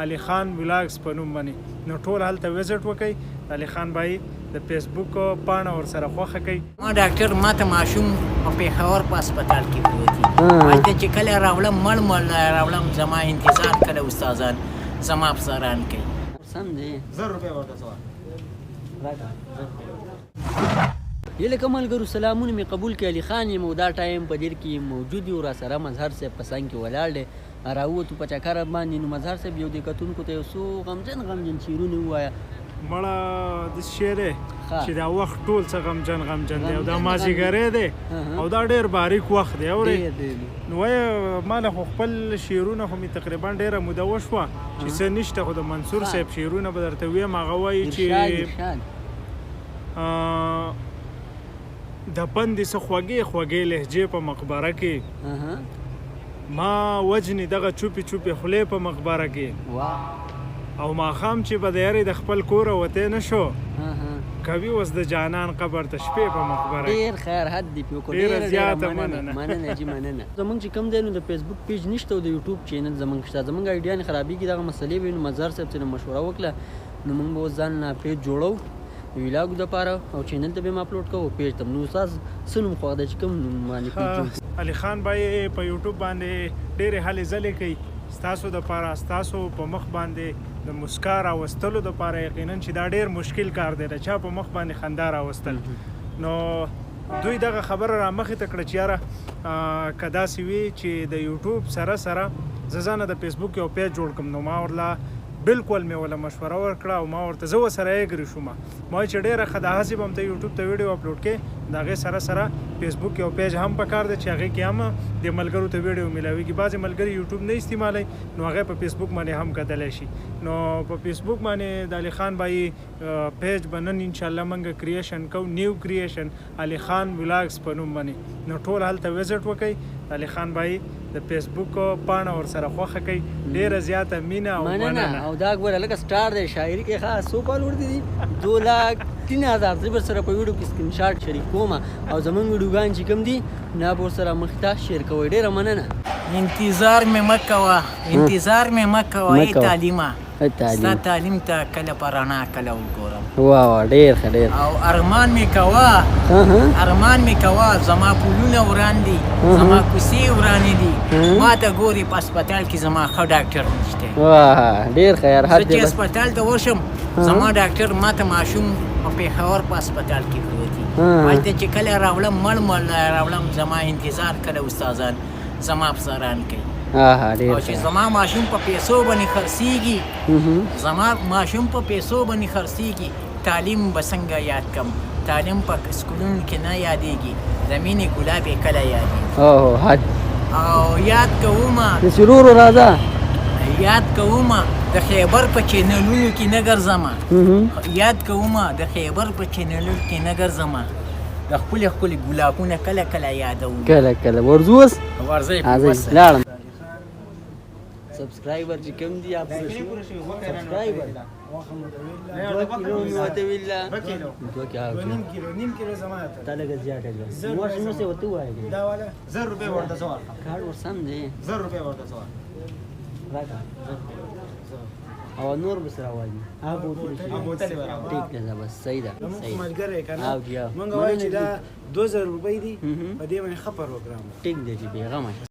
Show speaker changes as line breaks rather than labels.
علي خان ولاګز په نوم باندې. نو ټول هلته وزټ وکئ. علي خان بھائی د فیسبوک پاڼه ورسره خوښه کوي.
ما ډاکټر ماته ماشوم په پیښور په هسپتال کې پروت دي. هلته چې کله راوړم مړ راوړم زما انتظار کله استادان زما افسران کوي.
سم دی
1000 روپۍ ورته سوال
یله کمال ګرو سلامونه می قبول کې علي خان یم او دا ټایم په دیر کې موجود یو را سره مظهر صاحب په څنګ کې ولاړ دی راووتو په چکر باندې نو مظهر صاحب یو د کتونکو ته یو څو غمجن شعرونه ووایه.
مړه د شعر دی چې دا وخت ټول څه غمجن دی او دا مازدیګری دی او دا ډېر باریک وخت دی. اورې نو وایه ما له خو خپل شعرونه خو مې تقریبا ډېره موده وشوه چې څه نشته خو د منصور صاحب شعرونه به درته ویم. هغه وایي چې د پندې څه خوږې لهجې په مقبره کې ما وجنې دغه چوپې خولې په مقبره کې او ماښام چې به د یارې د خپل کوره وتی نه شو کوي اوس د جانان قبر ته شپې په مقبره کې.
ډېر خیر حد دی پیوکو
ډېره زیاته
مننه جي مننه. زمونږ چې کوم دی نو د فیسبوک پیج نشته او د یوټیوب چینل زمونږ شته. زمونږ ایډیانې خرابېږي دغه مسلې وي نو مظهر صاحب څخه مشوره وکړه نو موږ به اوس ځان پیج جوړو د ویلاګو دپاره او چینل ته به م اپلوډ کوو پیج ته. نو استاد څه نوم خوښ دی چې کوم نوم باندې پیج جوړ
علي خان بھائی په یوټیوب باندې ډېرې هلې ځلې کوي ستاسو دپاره ستاسو په مخ باندې د مسکا راوستلو دپاره یقینا چې دا ډېر مشکل کار دی د چا په مخ باندې خندا راوستل. نو دوی دغه خبره را مخې ته کړه چې یاره که داسې وي چې د یوټیوب سره زه ځانه د فیسبوک یو پیج جوړ کړم. نو ما ورله بالکل مې ولا مشوره ورکړه او ما ورته زه ورسره اګري شوم. ما وایي چې ډېره ښه ده هسې به هم ته یوټیوب ته ویډیو اپلوډ کړې د هغې سره فیسبوک یو پیج هم پکار دی چې هغې کې هم د ملګرو ته ویډیو میلاویږي. بعضې ملګري یوټیوب نه استعمالوي نو هغې په فیسبوک باندې هم کتلی شي. نو په فیسبوک باندې د علي خان بھائی پیج به نن انشاءالله موږ کریشن کوو نیو کریشن علي خان ولاګز په نوم باندې. نو ټول هلته وزټ وکئ. علي خان بھائی د فیسبوک پاڼه ورسره خوښه کوي. ډېره زیاته مینه او مننه.
او دا ګوره لکه سټار دی شاعري کې خاص څو فالوور دي 2,03,000 زه به سره په ویډیو کې سکرین شاټ شریک کوم او زمونږ ویډیوګان چې کوم دي نه به ورسره مخې ته شیر کوئ. ډېره مننه.
انتظار مې مه کوه ای تعلیمه ستا تعلیم ته کله په رڼا کله وګورم.
واه ډېر ښه ډېر.
او ارمان مې کوه زما پولونه وران دي زما کوڅې ورانې دي ما ته ګورې په هسپتال کې زما ښه ډاکټر نشته.
واه ډېر ښه یار حد
زه چې هسپتال ته ورشم زما ډاکټر ماته ماشوم په پیښور په هسپتال کې پروت دي. هلته چې کله راوړم مړ راوړم زما انتظار کله استادان زما افسران کوي. او چې زما ماشوم په پیسو باندې خرڅېږي تعلیم به څنګه یاد کم. تعلیم په سکولونو کې نه یادېږي د مینې ګلاب یې کله یادېږي. او یاد کوم د خیبر په چینلونو کې نه ګرځم د خپلې ګلابونه کله یادوم.
ورځوس لاړم سبسکرایبر چې کوم دي آپ سبسکرایبر 2 کیلو زمانه ته لګ زیاته ده نو څه وته وایي
دا والا 1000 روپۍ ورته سوال
کار ورسم دی
1000 روپۍ ورته سوال
او نور بس راوایي
بوتل ورا
ټیک ده بس صحیح ده
ملګری کنه مونږ وایي چې دا 2000 روپۍ دي په دې باندې خبر وکړم.
ټیک دی چې بیغمه